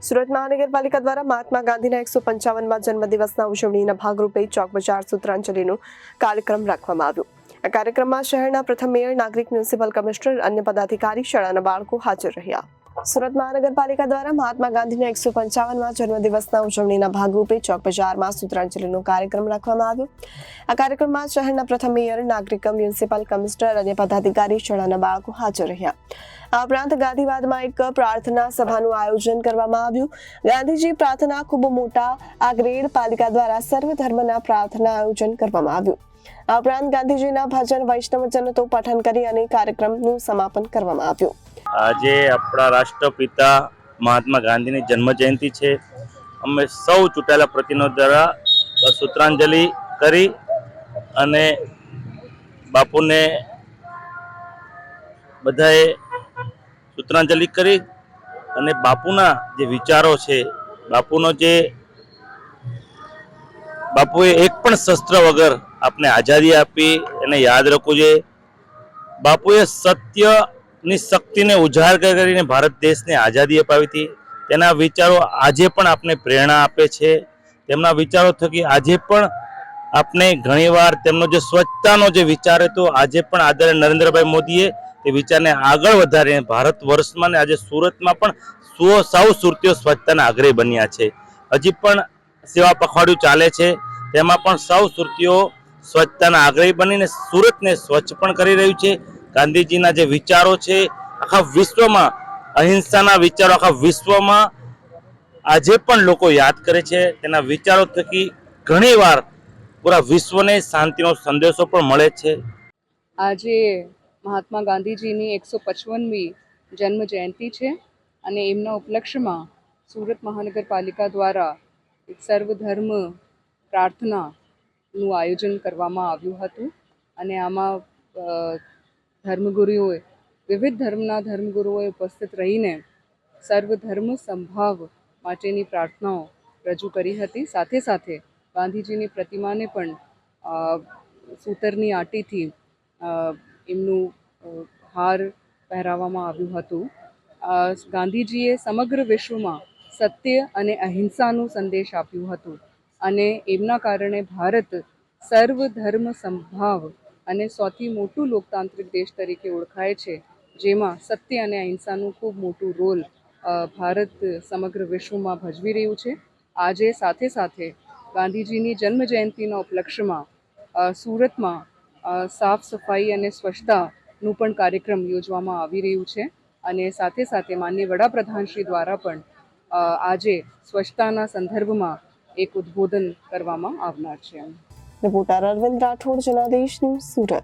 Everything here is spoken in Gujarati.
સુરત મહાનગરપાલિકા દ્વારા મહાત્મા ગાંધીના 155મા જન્મદિવસના ઉજવણીના ભાગરૂપે ચોક બજાર સૂત્રાંજલિનો કાર્યક્રમ રાખવામાં આવ્યો। આ કાર્યક્રમમાં શહેરના પ્રથમ મેયર, નાગરિક, મ્યુનિસિપલ કમિશનર, અન્ય પદાધિકારી, શાળાના બાળકો હાજર રહ્યા। સુરત મહાનગરપાલિકા દ્વારા મહાત્મા ગાંધીના 155મા જન્મદિવસના ઉજવણીના ભાગરૂપે ચોક બજારમાં સૂત્રાંજલિનો કાર્યક્રમ રાખવામાં આવ્યો। આ કાર્યક્રમમાં શહેરના પ્રથમ મેયર, નાગરિક, મ્યુનિસિપલ કમિશનર, અન્ય પદાધિકારી, શાળાના બાળકો હાજર રહ્યા। આ ઉપરાંત ગાંધીવાદમાં એક પ્રાર્થના સભાનું આયોજન કરવામાં આવ્યું। ગાંધીજી પ્રાર્થના ખૂબ મોટા આ ગ્રેડ પાલિકા દ્વારા સર્વધર્મના પ્રાર્થના આયોજન કરવામાં આવ્યું। આ ઉપરાંત ગાંધીજીના ભજન, વૈષ્ણવજન તો પઠન કરી અને કાર્યક્રમનું સમાપન કરવામાં આવ્યું। આજે આપણા રાષ્ટ્રપિતા મહાત્મા ગાંધીની જન્મ જયંતિ છે। અમે સૌ ચૂંટાયેલા પ્રતિનિધિઓ દ્વારા સૂત્રાંજલિ કરી અને બાપુને બધાએ સૂત્રાંજલિ કરી અને બાપુના જે વિચારો છે, બાપુએ એક પણ શસ્ત્ર વગર આપને આઝાદી આપી, એને યાદ રાખવું જોઈએ। બાપુએ સત્યની શક્તિને ઉજાગર કરીને ભારત દેશને આઝાદી અપાવી હતી। તેના વિચારો આજે પણ આપને પ્રેરણા આપે છે। તેમના વિચારો થકી આજે પણ આપણે ઘણીવાર તેમનો જે સ્વચ્છતાનો જે વિચાર હતો, આજે પણ આદરણીય નરેન્દ્રભાઈ મોદીએ તે વિચારને આગળ વધારીને ભારત વર્ષમાં ને આજે સુરતમાં પણ સૌ સુરતીઓ સ્વચ્છતાના આગ્રહી બન્યા છે। હજી પણ સેવા પખવાડિયું ચાલે છે, તેમાં પણ સૌ સુરતીઓ સ્વચ્છતાના આગ્રહી બનીને સુરતને સ્વચ્છ પણ કરી રહ્યું છે। ગાંધીજીના જે વિચારો છે આખા વિશ્વમાં, અહિંસાના વિચારો આખા વિશ્વમાં આજે પણ લોકો યાદ કરે છે। તેના વિચારો થકી ઘણીવાર પૂરા વિશ્વને શાંતિનો સંદેશો પણ મળે છે। આજે મહાત્મા ગાંધીજીની 155મી જન્મ જયંતિ છે અને એમના ઉપલક્ષ્યમાં સુરત મહાનગરપાલિકા દ્વારા એક સર્વધર્મ પ્રાર્થનાનું આયોજન કરવામાં આવ્યું હતું અને આમાં ધર્મગુરુઓએ, વિવિધ ધર્મના ધર્મગુરુઓએ ઉપસ્થિત રહીને સર્વધર્મ સંભાવ માટેની પ્રાર્થનાઓ રજૂ કરી હતી। સાથે સાથે ગાંધીજીની પ્રતિમાને પણ સૂતરની આંટીથી એમનું હાર પહેરાવવામાં આવ્યું હતું। ગાંધીજીએ સમગ્ર વિશ્વમાં સત્ય અને અહિંસાનું સંદેશ આપ્યું હતું અને એમના કારણે ભારત સર્વધર્મ સંભાવ અને સૌથી મોટું લોકતાંત્રિક દેશ તરીકે ઓળખાય છે, જેમાં સત્ય અને અહિંસાનું ખૂબ મોટું રોલ ભારત સમગ્ર વિશ્વમાં ભજવી રહ્યું છે। આજે સાથે સાથે ગાંધીજીની જન્મ જયંતિના ઉપલક્ષ્યમાં સુરતમાં સાફ સફાઈ અને સ્વચ્છતાનું પણ કાર્યક્રમ યોજવામાં આવી રહ્યું છે અને સાથે સાથે માનનીય વડાપ્રધાનશ્રી દ્વારા પણ આજે સ્વચ્છતાના સંદર્ભમાં એક ઉદ્બોધન કરવામાં આવનાર છે। Reporter Arvind Rathod, Janadesh news, Surat.